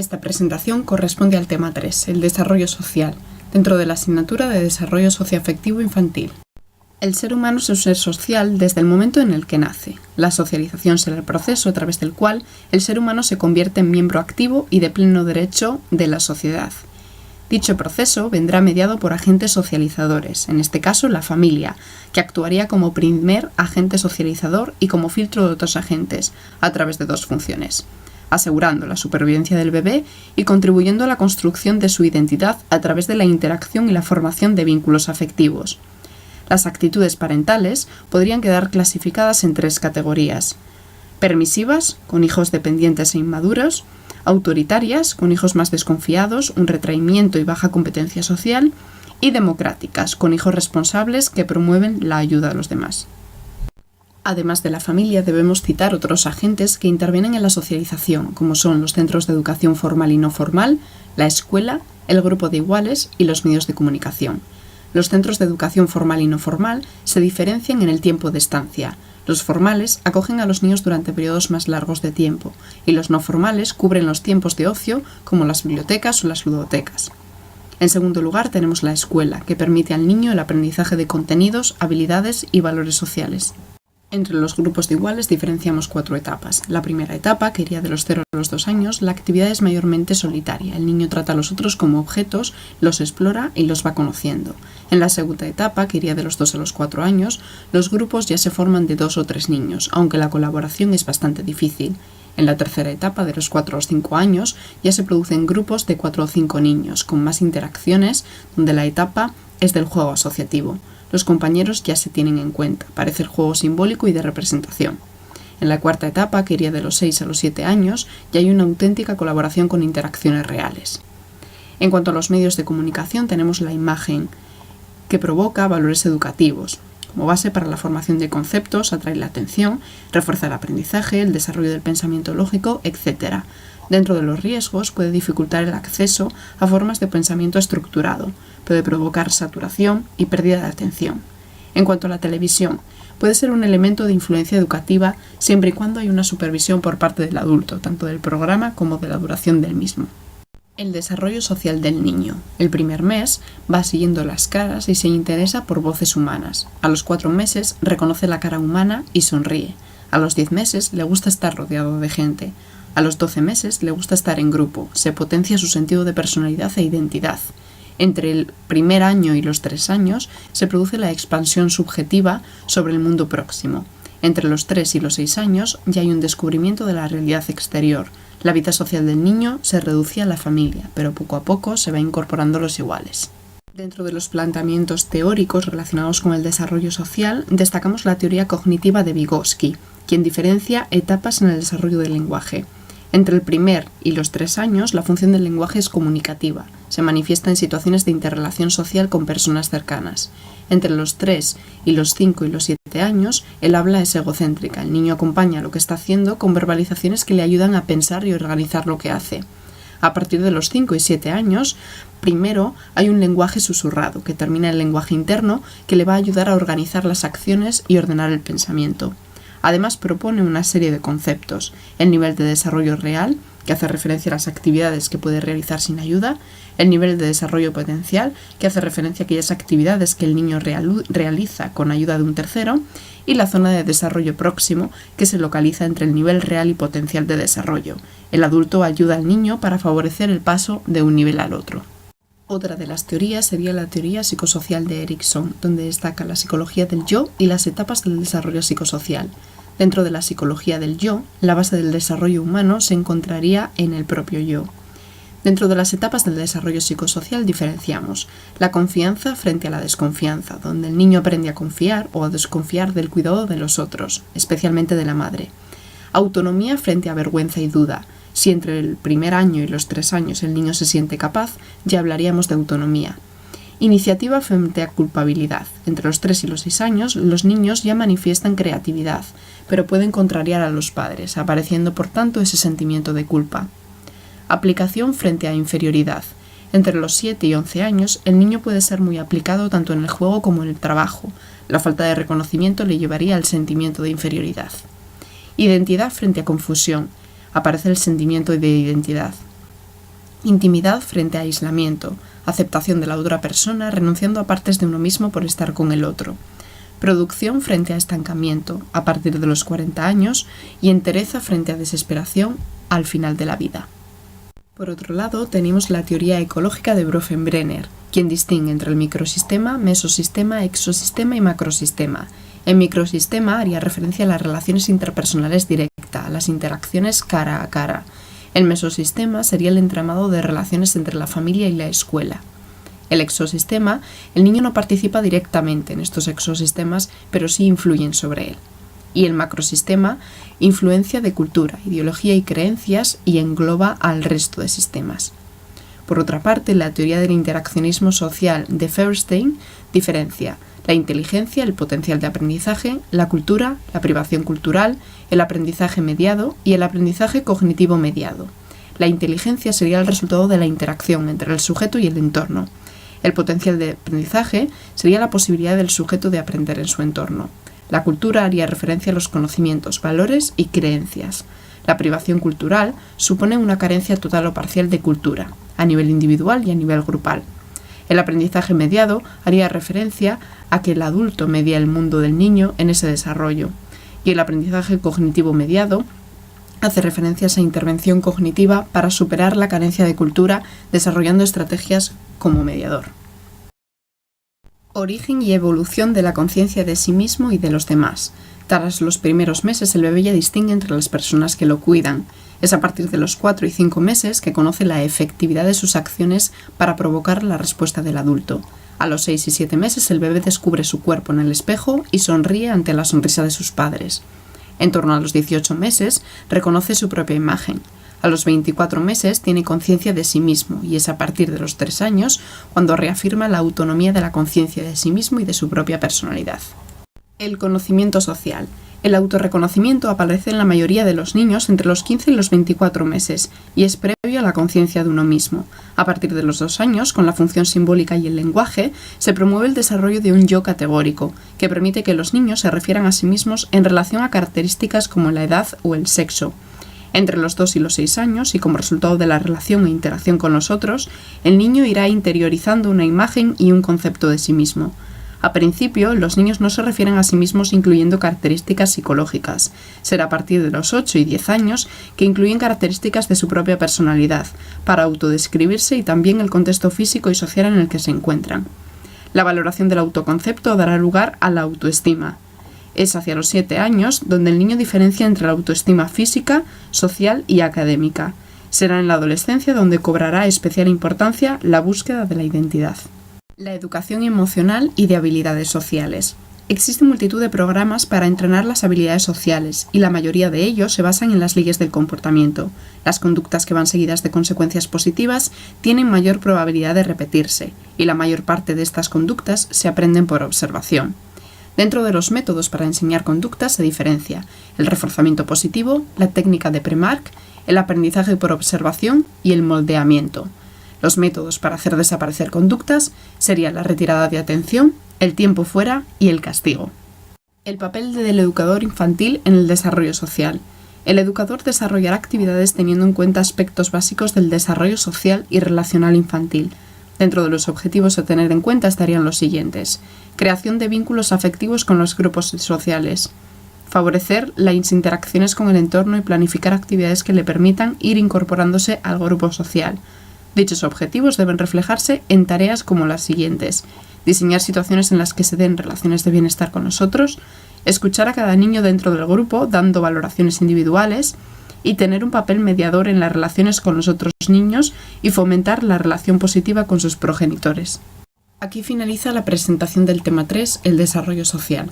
Esta presentación corresponde al tema 3, el desarrollo social, dentro de la asignatura de Desarrollo Socioafectivo Infantil. El ser humano es un ser social desde el momento en el que nace. La socialización será el proceso a través del cual el ser humano se convierte en miembro activo y de pleno derecho de la sociedad. Dicho proceso vendrá mediado por agentes socializadores, en este caso la familia, que actuaría como primer agente socializador y como filtro de otros agentes, a través de dos funciones: asegurando la supervivencia del bebé y contribuyendo a la construcción de su identidad a través de la interacción y la formación de vínculos afectivos. Las actitudes parentales podrían quedar clasificadas en tres categorías: permisivas, con hijos dependientes e inmaduros; autoritarias, con hijos más desconfiados, un retraimiento y baja competencia social; y democráticas, con hijos responsables que promueven la ayuda a los demás. Además de la familia, debemos citar otros agentes que intervienen en la socialización, como son los centros de educación formal y no formal, la escuela, el grupo de iguales y los medios de comunicación. Los centros de educación formal y no formal se diferencian en el tiempo de estancia. Los formales acogen a los niños durante periodos más largos de tiempo, y los no formales cubren los tiempos de ocio, como las bibliotecas o las ludotecas. En segundo lugar, tenemos la escuela, que permite al niño el aprendizaje de contenidos, habilidades y valores sociales. Entre los grupos de iguales diferenciamos 4 etapas. La primera etapa, que iría de los 0 a los 2 años, la actividad es mayormente solitaria. El niño trata a los otros como objetos, los explora y los va conociendo. En la segunda etapa, que iría de los 2 a los 4 años, los grupos ya se forman de 2 o 3 niños, aunque la colaboración es bastante difícil. En la tercera etapa, de los 4 a los 5 años, ya se producen grupos de 4 o 5 niños, con más interacciones, donde la etapa es del juego asociativo. Los compañeros ya se tienen en cuenta, parece el juego simbólico y de representación. En la cuarta etapa, que iría de los 6 a los 7 años, ya hay una auténtica colaboración con interacciones reales. En cuanto a los medios de comunicación, tenemos la imagen, que provoca valores educativos. Como base para la formación de conceptos, atrae la atención, refuerza el aprendizaje, el desarrollo del pensamiento lógico, etc. Dentro de los riesgos, puede dificultar el acceso a formas de pensamiento estructurado, puede provocar saturación y pérdida de atención. En cuanto a la televisión, puede ser un elemento de influencia educativa siempre y cuando hay una supervisión por parte del adulto, tanto del programa como de la duración del mismo. El desarrollo social del niño. El primer mes va siguiendo las caras y se interesa por voces humanas. A los 4 meses reconoce la cara humana y sonríe. A los 10 meses le gusta estar rodeado de gente. A los 12 meses le gusta estar en grupo. Se potencia su sentido de personalidad e identidad. Entre el primer año y los 3 años se produce la expansión subjetiva sobre el mundo próximo. Entre los 3 y los 6 años ya hay un descubrimiento de la realidad exterior. La vida social del niño se reduce a la familia, pero poco a poco se va incorporando los iguales. Dentro de los planteamientos teóricos relacionados con el desarrollo social, destacamos la teoría cognitiva de Vygotsky, quien diferencia etapas en el desarrollo del lenguaje. Entre el primer y los 3 años, la función del lenguaje es comunicativa. Se manifiesta en situaciones de interrelación social con personas cercanas. Entre los 3 y los 5 y los 7 años, el habla es egocéntrica. El niño acompaña lo que está haciendo con verbalizaciones que le ayudan a pensar y organizar lo que hace. A partir de los 5 y 7 años, primero hay un lenguaje susurrado, que termina en el lenguaje interno, que le va a ayudar a organizar las acciones y ordenar el pensamiento. Además, propone una serie de conceptos: el nivel de desarrollo real, que hace referencia a las actividades que puede realizar sin ayuda; el nivel de desarrollo potencial, que hace referencia a aquellas actividades que el niño realiza con ayuda de un tercero; y la zona de desarrollo próximo, que se localiza entre el nivel real y potencial de desarrollo. El adulto ayuda al niño para favorecer el paso de un nivel al otro. Otra de las teorías sería la teoría psicosocial de Erikson, donde destaca la psicología del yo y las etapas del desarrollo psicosocial. Dentro de la psicología del yo, la base del desarrollo humano se encontraría en el propio yo. Dentro de las etapas del desarrollo psicosocial diferenciamos la confianza frente a la desconfianza, donde el niño aprende a confiar o a desconfiar del cuidado de los otros, especialmente de la madre. Autonomía frente a vergüenza y duda. Si entre el primer año y los 3 años el niño se siente capaz, ya hablaríamos de autonomía. Iniciativa frente a culpabilidad. Entre los 3 y los 6 años, los niños ya manifiestan creatividad, pero pueden contrariar a los padres, apareciendo por tanto ese sentimiento de culpa. Aplicación frente a inferioridad. Entre los 7 y 11 años, el niño puede ser muy aplicado tanto en el juego como en el trabajo. La falta de reconocimiento le llevaría al sentimiento de inferioridad. Identidad frente a confusión. Aparece el sentimiento de identidad. Intimidad frente a aislamiento, aceptación de la otra persona renunciando a partes de uno mismo por estar con el otro. Producción frente a estancamiento, a partir de los 40 años, y entereza frente a desesperación al final de la vida. Por otro lado, tenemos la teoría ecológica de Bronfenbrenner, quien distingue entre el microsistema, mesosistema, exosistema y macrosistema. El microsistema haría referencia a las relaciones interpersonales directas, a las interacciones cara a cara. El mesosistema sería el entramado de relaciones entre la familia y la escuela. El exosistema, el niño no participa directamente en estos exosistemas, pero sí influyen sobre él. Y el macrosistema, influencia de cultura, ideología y creencias y engloba al resto de sistemas. Por otra parte, la teoría del interaccionismo social de Feuerstein diferencia la inteligencia, el potencial de aprendizaje, la cultura, la privación cultural, el aprendizaje mediado y el aprendizaje cognitivo mediado. La inteligencia sería el resultado de la interacción entre el sujeto y el entorno. El potencial de aprendizaje sería la posibilidad del sujeto de aprender en su entorno. La cultura haría referencia a los conocimientos, valores y creencias. La privación cultural supone una carencia total o parcial de cultura, a nivel individual y a nivel grupal. El aprendizaje mediado haría referencia a que el adulto media el mundo del niño en ese desarrollo. Y el aprendizaje cognitivo mediado hace referencia a esa intervención cognitiva para superar la carencia de cultura, desarrollando estrategias como mediador. Origen y evolución de la conciencia de sí mismo y de los demás. Tras los primeros meses, el bebé ya distingue entre las personas que lo cuidan. Es a partir de los 4 y 5 meses que conoce la efectividad de sus acciones para provocar la respuesta del adulto. A los 6 y 7 meses, el bebé descubre su cuerpo en el espejo y sonríe ante la sonrisa de sus padres. En torno a los 18 meses, reconoce su propia imagen. A los 24 meses tiene conciencia de sí mismo y es a partir de los 3 años cuando reafirma la autonomía de la conciencia de sí mismo y de su propia personalidad. El conocimiento social. El autorreconocimiento aparece en la mayoría de los niños entre los 15 y los 24 meses y es previo a la conciencia de uno mismo. A partir de los 2 años, con la función simbólica y el lenguaje, se promueve el desarrollo de un yo categórico, que permite que los niños se refieran a sí mismos en relación a características como la edad o el sexo. Entre los 2 y los 6 años, y como resultado de la relación e interacción con los otros, el niño irá interiorizando una imagen y un concepto de sí mismo. A principio, los niños no se refieren a sí mismos incluyendo características psicológicas. Será a partir de los 8 y 10 años que incluyen características de su propia personalidad, para autodescribirse y también el contexto físico y social en el que se encuentran. La valoración del autoconcepto dará lugar a la autoestima. Es hacia los 7 años donde el niño diferencia entre la autoestima física, social y académica. Será en la adolescencia donde cobrará especial importancia la búsqueda de la identidad. La educación emocional y de habilidades sociales. Existe multitud de programas para entrenar las habilidades sociales y la mayoría de ellos se basan en las leyes del comportamiento. Las conductas que van seguidas de consecuencias positivas tienen mayor probabilidad de repetirse y la mayor parte de estas conductas se aprenden por observación. Dentro de los métodos para enseñar conductas se diferencia el reforzamiento positivo, la técnica de Premark, el aprendizaje por observación y el moldeamiento. Los métodos para hacer desaparecer conductas serían la retirada de atención, el tiempo fuera y el castigo. El papel del educador infantil en el desarrollo social. El educador desarrollará actividades teniendo en cuenta aspectos básicos del desarrollo social y relacional infantil. Dentro de los objetivos a tener en cuenta estarían los siguientes: creación de vínculos afectivos con los grupos sociales, favorecer las interacciones con el entorno y planificar actividades que le permitan ir incorporándose al grupo social. Dichos objetivos deben reflejarse en tareas como las siguientes: diseñar situaciones en las que se den relaciones de bienestar con los otros, escuchar a cada niño dentro del grupo dando valoraciones individuales y tener un papel mediador en las relaciones con los otros niños y fomentar la relación positiva con sus progenitores. Aquí finaliza la presentación del tema 3, el desarrollo social.